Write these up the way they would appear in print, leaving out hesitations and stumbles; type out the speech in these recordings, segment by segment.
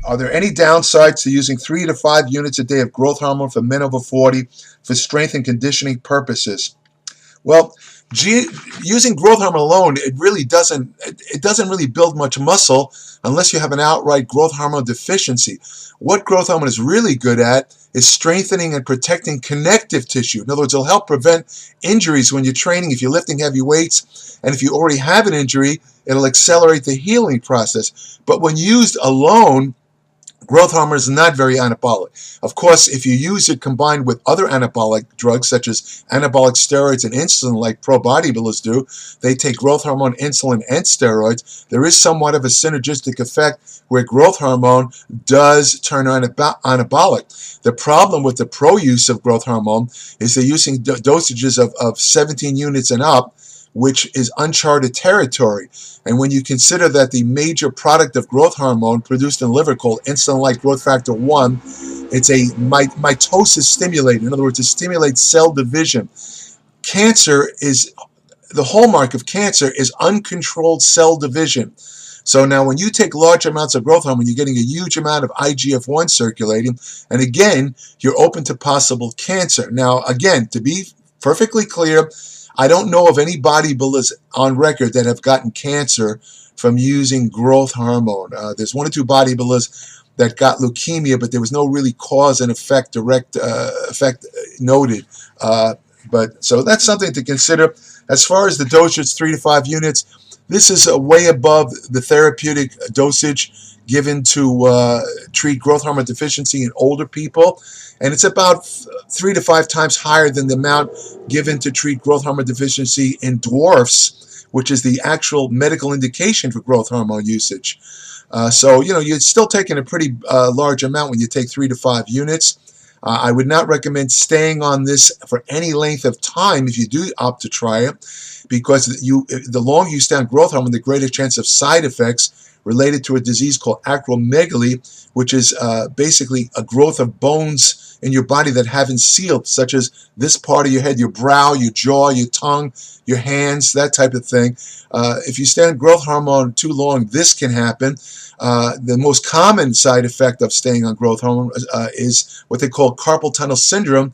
Are there any downsides to using 3 to 5 units a day of growth hormone for men over 40 for strength and conditioning purposes? Well, using growth hormone alone, it doesn't really build much muscle unless you have an outright growth hormone deficiency. What growth hormone is really good at is strengthening and protecting connective tissue. In other words, it'll help prevent injuries when you're training, if you're lifting heavy weights, and if you already have an injury, it'll accelerate the healing process. But when used alone, growth hormone is not very anabolic. Of course, if you use it combined with other anabolic drugs, such as anabolic steroids and insulin, like pro bodybuilders do, they take growth hormone, insulin, and steroids. There is somewhat of a synergistic effect where growth hormone does turn anabolic. The problem with the pro use of growth hormone is they're using dosages of 17 units and up, which is uncharted territory. And when you consider that the major product of growth hormone produced in the liver, called insulin-like growth factor 1, it's a mitosis stimulator. In other words, it stimulates cell division. The hallmark of cancer is uncontrolled cell division. So now when you take large amounts of growth hormone, you're getting a huge amount of IGF-1 circulating, and again, you're open to possible cancer. Now, again, to be perfectly clear, I don't know of any bodybuilders on record that have gotten cancer from using growth hormone. There's 1 or 2 bodybuilders that got leukemia, but there was no really cause and effect, direct effect noted. So that's something to consider. As far as the dosage, 3 to 5 units, this is way above the therapeutic dosage given to treat growth hormone deficiency in older people. And it's about 3 to 5 times higher than the amount given to treat growth hormone deficiency in dwarfs, which is the actual medical indication for growth hormone usage. So, you're still taking a pretty large amount when you take 3 to 5 units. I would not recommend staying on this for any length of time if you do opt to try it, because the longer you stay on growth hormone, the greater chance of side effects related to a disease called acromegaly, which is basically a growth of bones in your body that haven't sealed, such as this part of your head, your brow, your jaw, your tongue, your hands, that type of thing. If you stay on growth hormone too long, this can happen. The most common side effect of staying on growth hormone is what they call carpal tunnel syndrome,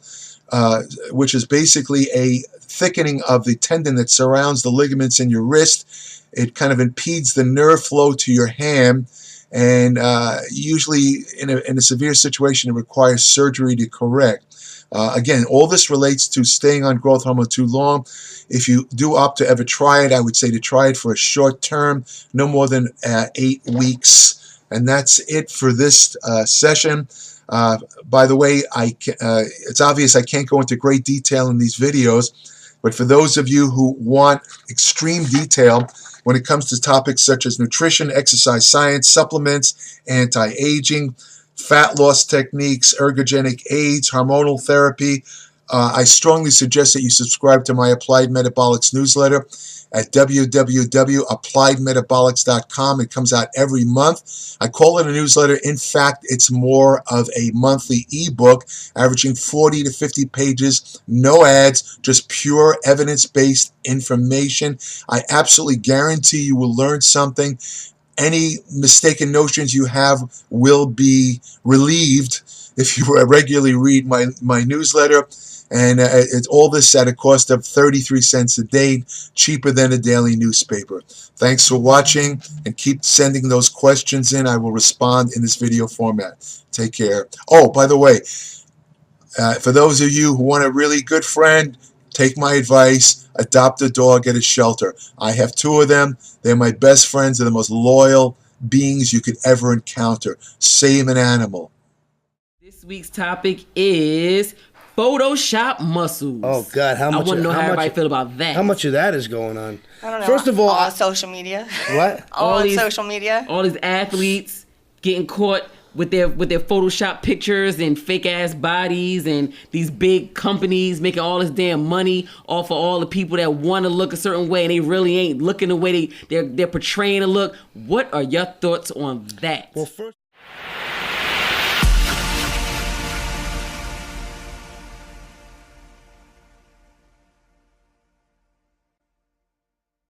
which is basically a thickening of the tendon that surrounds the ligaments in your wrist. It kind of impedes the nerve flow to your hand, and usually in a severe situation it requires surgery to correct. Again, all this relates to staying on growth hormone too long. If you do opt to ever try it, I would say to try it for a short term, no more than 8 weeks. And that's it for this session. By the way, it's obvious I can't go into great detail in these videos, but for those of you who want extreme detail when it comes to topics such as nutrition, exercise science, supplements, anti-aging, fat loss techniques, ergogenic aids, hormonal therapy, I strongly suggest that you subscribe to my Applied Metabolics newsletter at www.appliedmetabolics.com. It comes out every month. I call it a newsletter. In fact, it's more of a monthly ebook, averaging 40 to 50 pages, no ads, just pure evidence-based information. I absolutely guarantee you will learn something. Any mistaken notions you have will be relieved if you regularly read my newsletter. And it's all this at a cost of 33 cents a day, cheaper than a daily newspaper. Thanks for watching, and keep sending those questions in. I will respond in this video format. Take care. Oh, by the way, for those of you who want a really good friend, take my advice. Adopt a dog at a shelter. I have 2 of them. They're my best friends. They're the most loyal beings you could ever encounter. Save an animal. This week's topic is Photoshop muscles. Oh God, I want to know how everybody feel about that. How much of that is going on? I don't know. First of all, on social media. What? on social media. All these athletes getting caught with their Photoshop pictures and fake ass bodies, and these big companies making all this damn money off of all the people that want to look a certain way and they really ain't looking the way they're portraying to look. What are your thoughts on that? Well, first.